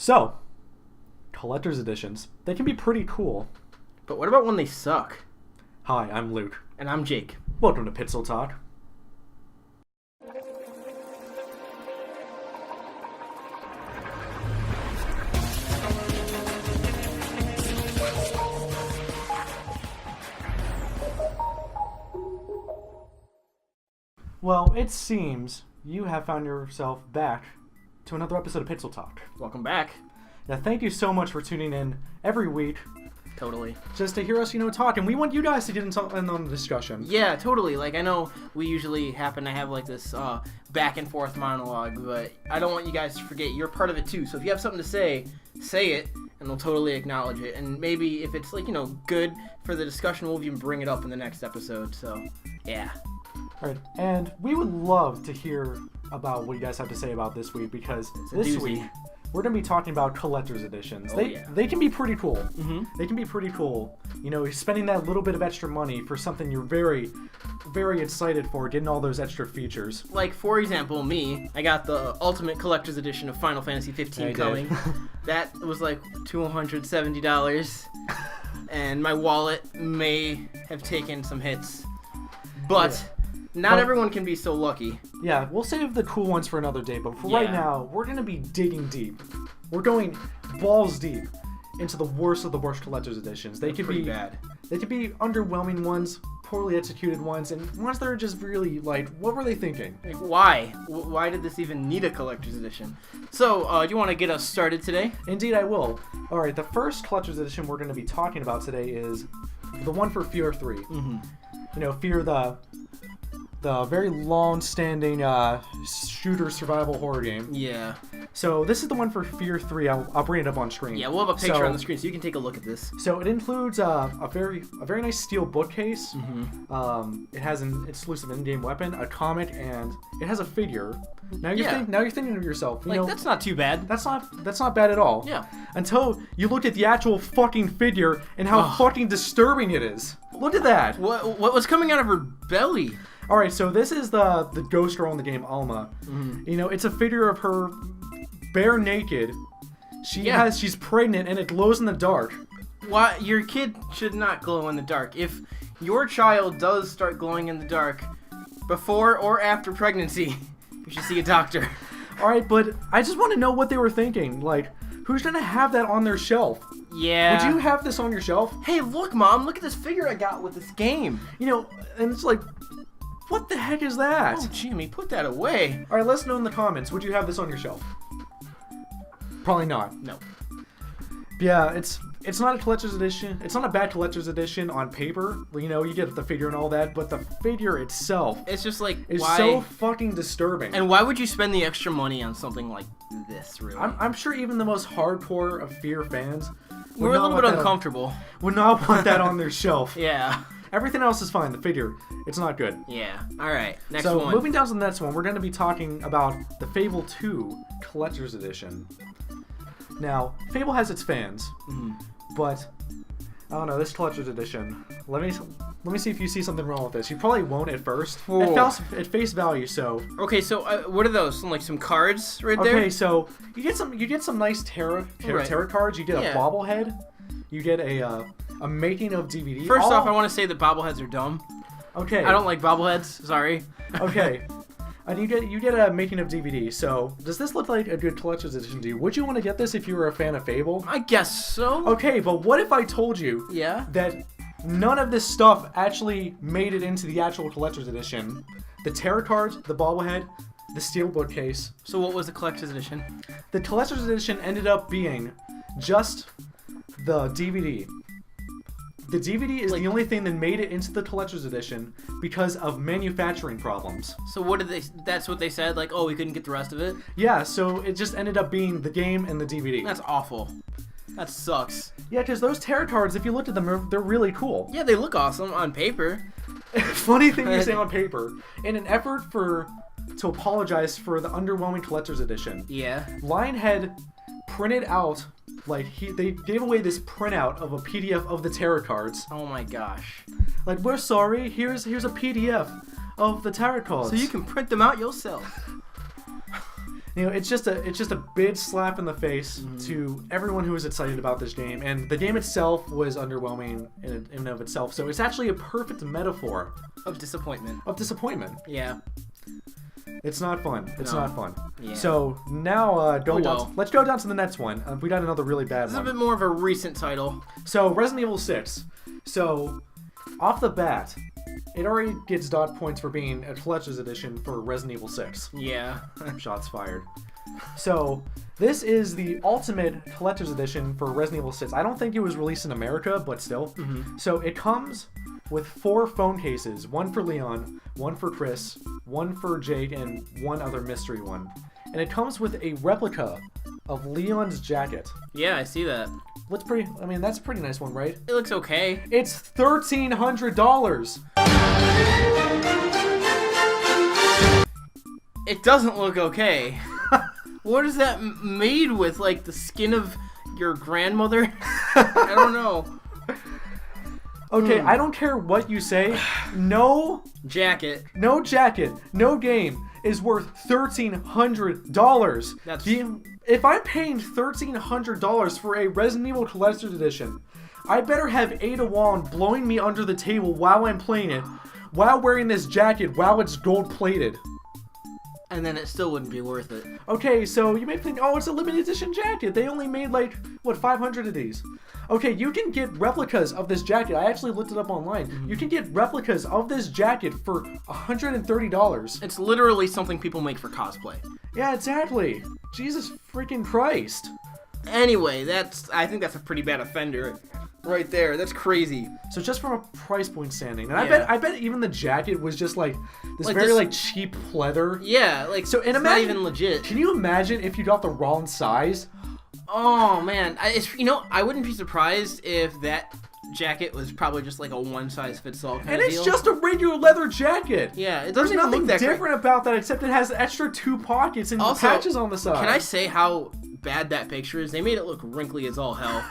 So, collector's editions, they can be pretty cool. But what about when they suck? Hi, I'm Luke. And I'm Jake. Welcome to Pixel Talk. Well, it seems you have found yourself back to another episode of Pixel Talk. Welcome back. Now, thank you so much for tuning in every week Totally. just to hear us, talk. And we want you guys to get in on the discussion. Yeah, totally. Like, I know we usually happen to have, like, this back and forth monologue, but I don't want you guys to forget you're part of it, too. So if you have something to say it, and we'll totally acknowledge it. And maybe if it's, like, good for the discussion, we'll even bring it up in the next episode. So, yeah. All right, and we would love to hear about what you guys have to say about this week, because this doozy. week we're going to be talking about collector's editions. Oh, yeah. They can be pretty cool. Mm-hmm. They can be pretty cool. Spending that little bit of extra money for something you're very, very excited for, getting all those extra features. Like, for example, me, I got the Ultimate Collector's Edition of Final Fantasy 15 coming. That was like $270, and my wallet may have taken some hits. But not everyone can be so lucky. Yeah, we'll save the cool ones for another day, but for right Yeah. now, we're going to be digging deep. We're going balls deep into the worst of the worst collector's editions. They could Pretty be bad. They could be underwhelming ones, poorly executed ones, and ones that are just really like, what were they thinking? Like, why? Why did this even need a collector's edition? So, do you want to get us started today? Indeed, I will. All right, the first collector's edition we're going to be talking about today is the one for Fear 3. Mm-hmm. Fear, the very long-standing shooter survival horror game. Yeah. So this is the one for Fear 3. I'll bring it up on screen. Yeah, we'll have a picture on the screen so you can take a look at this. So it includes a very nice steel bookcase. Mm-hmm. It has an exclusive in-game weapon, a comic, and it has a figure. Now you're thinking to yourself, That's not too bad. that's not bad at all. Yeah. Until you look at the actual fucking figure and how fucking disturbing it is. Look at that. What was coming out of her belly? All right, so this is the ghost girl in the game, Alma. Mm-hmm. It's a figure of her bare naked. She's pregnant and it glows in the dark. Why your kid should not glow in the dark. If your child does start glowing in the dark before or after pregnancy, you should see a doctor. All right, but I just want to know what they were thinking. Like, who's gonna have that on their shelf? Yeah. Would you have this on your shelf? Hey, look, Mom! Look at this figure I got with this game. And it's like, what the heck is that? Oh, Jimmy, put that away. All right, let us know in the comments. Would you have this on your shelf? Probably not. No. Yeah, it's not a collector's edition. It's not a bad collector's edition on paper. You get the figure and all that, but the figure itself It's just like, is why? so fucking disturbing. And why would you spend the extra money on something like this, really? I'm sure even the most hardcore of Fear fans We're a little bit uncomfortable. Would not want that on their shelf. Yeah. Everything else is fine. The figure, it's not good. Yeah. All right. Next So one. moving down to the next one, we're going to be talking about the Fable 2 Collector's Edition. Now, Fable has its fans, but I don't know, this Collector's Edition. Let me see if you see something wrong with this. You probably won't at first. At face value, so. Okay, so what are those? Some cards right there? Okay, so you get some nice tarot cards. You get a bobblehead. You get a making of DVD. First off, I want to say that bobbleheads are dumb. Okay. I don't like bobbleheads. Sorry. Okay. And you get a making of DVD. So does this look like a good collector's edition to you? Would you want to get this if you were a fan of Fable? I guess so. Okay, but what if I told you that none of this stuff actually made it into the actual collector's edition? The tarot cards, the bobblehead, the steel bookcase. So what was the collector's edition? The collector's edition ended up being just the DVD. The DVD is the only thing that made it into the collector's edition because of manufacturing problems. So what did they? That's what they said. Like, oh, we couldn't get the rest of it. Yeah, so it just ended up being the game and the DVD. That's awful. That sucks. Yeah, because those tarot cards, if you looked at them, they're really cool. Yeah, they look awesome on paper. Funny thing you say on paper. In an effort to apologize for the underwhelming collector's edition, Yeah. Lionhead printed out. They gave away this printout of a PDF of the tarot cards. Oh my gosh. Like, we're sorry, here's a PDF of the tarot cards. So you can print them out yourself. it's just a big slap in the face to everyone who was excited about this game, and the game itself was underwhelming in and of itself. So it's actually a perfect metaphor Of disappointment. Yeah. It's not fun. It's No. not fun. Yeah. So now well. let's go down to the next one. We got another really bad This is a one. bit more of a recent title. So Resident Evil 6. So off the bat, it already gets dot points for being a collector's edition for Resident Evil 6. Yeah. Shots fired. So this is the ultimate collector's edition for Resident Evil 6. I don't think it was released in America, but still. So it comes with 4 phone cases, one for Leon, one for Chris, one for Jake, and one other mystery one. And it comes with a replica of Leon's jacket. Yeah, I see that. That's a pretty nice one, right? It looks okay. It's $1,300. It doesn't look okay. What is that made with? Like the skin of your grandmother? I don't know. Okay, I don't care what you say. No Jacket. jacket, no game is worth $1,300. If I'm paying $1,300 for a Resident Evil Collector's Edition, I better have Ada Wong blowing me under the table while I'm playing it, while wearing this jacket, while it's gold plated. And then it still wouldn't be worth it. Okay, so you may think, oh, it's a limited edition jacket. They only made 500 of these. Okay, you can get replicas of this jacket. I actually looked it up online. You can get replicas of this jacket for $130. It's literally something people make for cosplay. Yeah, exactly. Jesus freaking Christ. Anyway, I think that's a pretty bad offender right there. That's crazy. So just from a price point standing, and Yeah. I bet even the jacket was just this Like very this- cheap pleather. Yeah, So, and it's not imagine- even legit. Can you imagine if you got the wrong size? Oh man, I wouldn't be surprised if that jacket was probably just like a one-size-fits-all kind And of it's deal. just a regular leather jacket. Yeah, it There's doesn't even nothing look that different about that except it has extra 2 pockets and Also, patches on the side. Can I say how bad that picture is? They made it look wrinkly as all hell.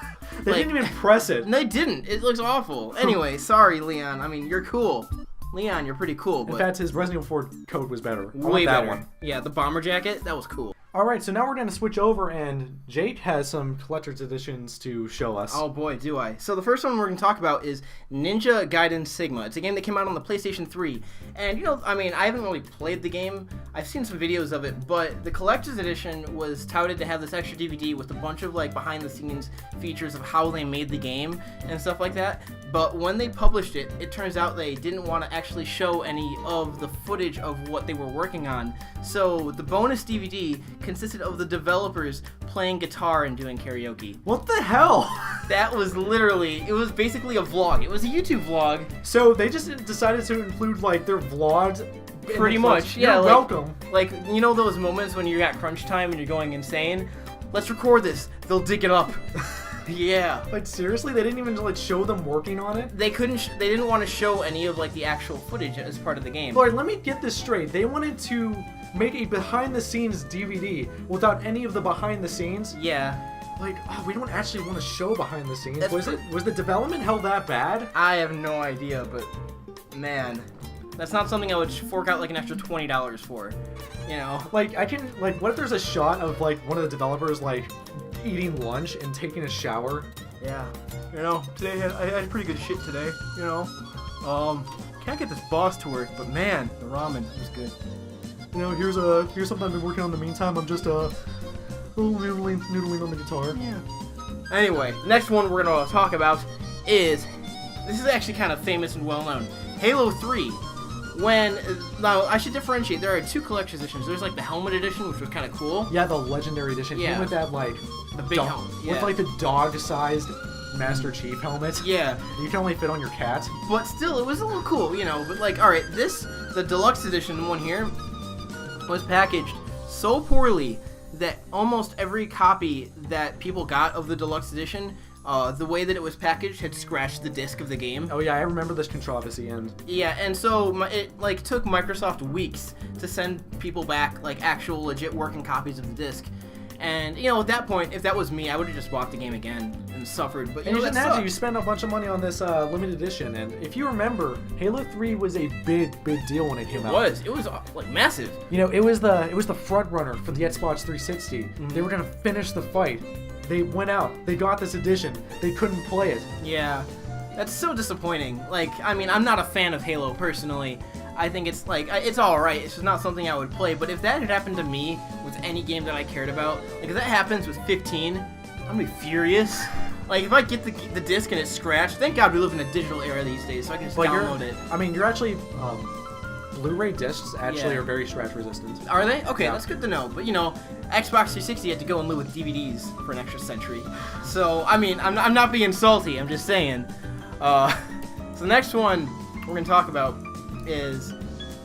They didn't even press it. No, they didn't. It looks awful. Anyway, sorry, Leon. I mean, you're cool. Leon, you're pretty cool, In but fact, his Resident Evil 4 code was better. I way want that better. one. Yeah, the bomber jacket, that was cool. Alright, so now we're going to switch over, and Jake has some collector's editions to show us. Oh boy, do I. So the first one we're going to talk about is Ninja Gaiden Sigma. It's a game that came out on the PlayStation 3. And, I haven't really played the game. I've seen some videos of it, but the collector's edition was touted to have this extra DVD with a bunch of, behind-the-scenes features of how they made the game and stuff like that. But when they published it, it turns out they didn't want to actually show any of the footage of what they were working on. So the bonus DVD consisted of the developers playing guitar and doing karaoke. What the hell? That was it was basically a vlog. It was a YouTube vlog. So they just decided to include, their vlogs? Pretty much, yeah. You're welcome. Those moments when you're at crunch time and you're going insane? Let's record this. They'll dig it up. Yeah. Seriously? They didn't even, show them working on it? They they didn't want to show any of, the actual footage as part of the game. Lord, let me get this straight. They wanted to make a behind-the-scenes DVD without any of the behind-the-scenes? Yeah. We don't actually want to show behind-the-scenes. That's Was the development hell that bad? I have no idea, but man, that's not something I would fork out an extra $20 for. What if there's a shot of, one of the developers, eating lunch and taking a shower? Yeah. Today I had pretty good shit today, can't get this boss to work, but man, the ramen was good. Here's something I've been working on in the meantime. I'm just, noodling on the guitar. Yeah. Anyway, next one we're going to talk about is, this is actually kind of famous and well known, Halo 3. Now, I should differentiate, there are 2 collector's editions. There's the Helmet Edition, which was kind of cool. Yeah, the Legendary Edition. Yeah. Even with that, The big helmet, yeah. With, the dog-sized Master Chief helmet. Yeah. You can only fit on your cat. But still, it was a little cool, but alright, the deluxe edition one here was packaged so poorly that almost every copy that people got of the deluxe edition, the way that it was packaged had scratched the disc of the game. Oh yeah, I remember this controversy, and yeah, and so it took Microsoft weeks to send people back actual legit working copies of the disc. And, you know, at that point, if that was me, I would have just bought the game again and suffered. But, And you that imagine sucks. you spend a bunch of money on this limited edition, and if you remember, Halo 3 was a big deal when it came out. It was like massive. You know, it was the front runner for the Xbox 360. Mm-hmm. They were gonna finish the fight. They went out. They got this edition. They couldn't play it. Yeah, that's so disappointing. Like, I mean, I'm not a fan of Halo personally. I think it's like it's all right. It's just not something I would play. But if that had happened to me with any game that I cared about, like if that happens with 15, I'm gonna be furious. Like if I get the disc and it's scratched, thank God we live in a digital era these days, so I can just download it. I mean, you're actually Blu-ray discs actually Yeah. are very scratch resistant. Are they? Okay, Yeah. that's good to know. But you know, Xbox 360 had to go and live with DVDs for an extra century. So I mean, I'm not being salty. I'm just saying. So the next one we're gonna talk about is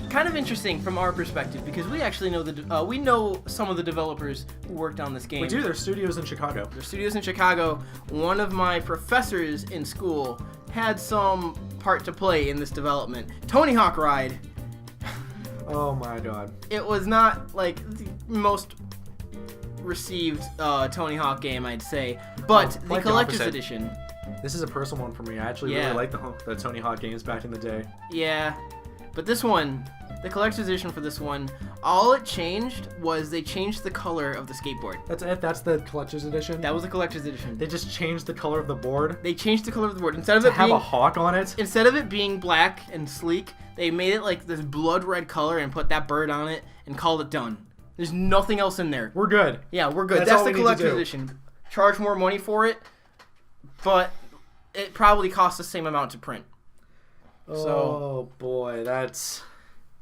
kind of interesting from our perspective because we actually know we know some of the developers who worked on this game. We do. There's studios in Chicago. Their studios in Chicago. One of my professors in school had some part to play in this development. Tony Hawk Ride. Oh my God. It was not like the most received Tony Hawk game, I'd say, but the like the collector's opposite. edition. This is a personal one for me. I actually Yeah. really like the Tony Hawk games back in the day. Yeah, but this one, the collector's edition for this one, all it changed was they changed the color of the skateboard. That's it. That's the collector's edition. That was the collector's edition. They just changed the color of the board They changed the color of the board instead of to it have being a hawk on it. instead of it being black and sleek. They made it like this blood red color and put that bird on it and called it done. There's nothing else in there. We're good. Yeah, we're good. That's That's all the we need to collector's do. edition. Charge more money for it, but it probably costs the same amount to print. Oh boy, that's.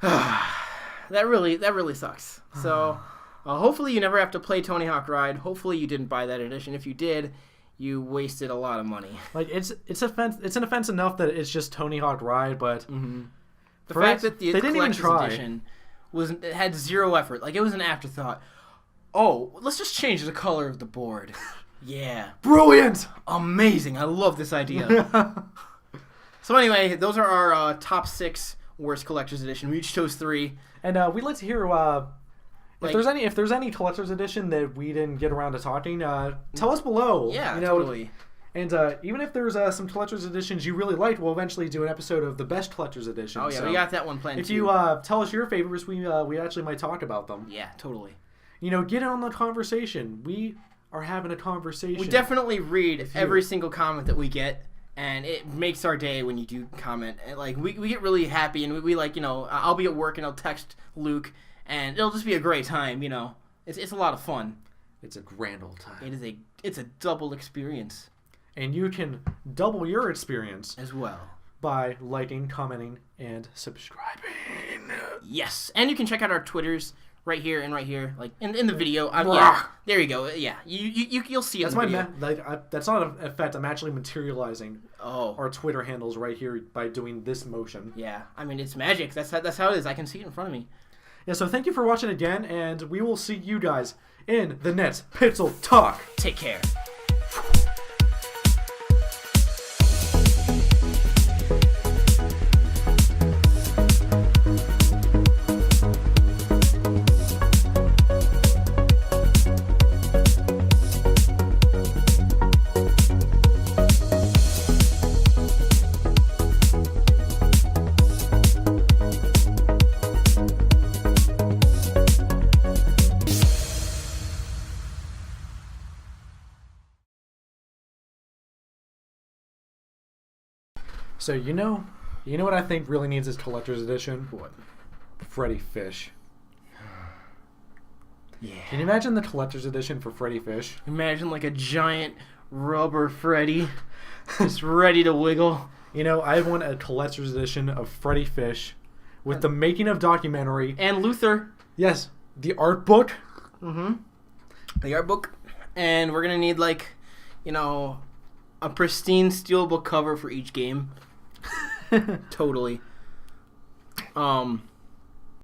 That really sucks. So, hopefully you never have to play Tony Hawk Ride. Hopefully you didn't buy that edition. If you did, you wasted a lot of money. Like it's an offense enough that it's just Tony Hawk Ride, but The For fact it, that the they didn't even collector's try. edition it had zero effort. Like it was an afterthought. Oh, let's just change the color of the board. Yeah. brilliant. Amazing. I love this idea. So anyway, those are our top 6 worst collector's edition. We each chose 3. And we'd like to hear Like- if there's any collector's edition that we didn't get around to talking. Tell us below. Yeah, you know, totally. And even if there's some collector's editions you really liked, we'll eventually do an episode of the best collector's edition. Oh yeah, So we got that one planned if too. you tell us your favorites, we actually might talk about them. Yeah, totally. You know, get in on the conversation. We are having a conversation. We definitely read every single comment that we get, and it makes our day when you do comment. And like we get really happy, and we like, you know, I'll be at work and I'll text Luke, and it'll just be a great time. You know, it's a lot of fun. It's a grand old time. It's a double experience And you can double your experience as well. by liking, commenting, and subscribing. Yes, and you can check out our Twitters right here and right here, like in the video. Yeah, Blah. there you go. Yeah, you'll see it. That's in the my video. that's not an effect. I'm actually materializing Oh, our Twitter handles right here by doing this motion. yeah. I mean, it's magic. That's how it is. I can see it in front of me. Yeah, so thank you for watching again, and we will see you guys in the next Pixel Talk. Take care. So you know what I think really needs this collector's edition? What? Freddy Fish. Yeah. Can you imagine the collector's edition for Freddy Fish? Imagine like a giant rubber Freddy, just ready to wiggle. You know, I want a collector's edition of Freddy Fish with the making of documentary. And Luther. Yes, the art book. The art book. And we're gonna need like, you know, a pristine steelbook cover for each game. Totally.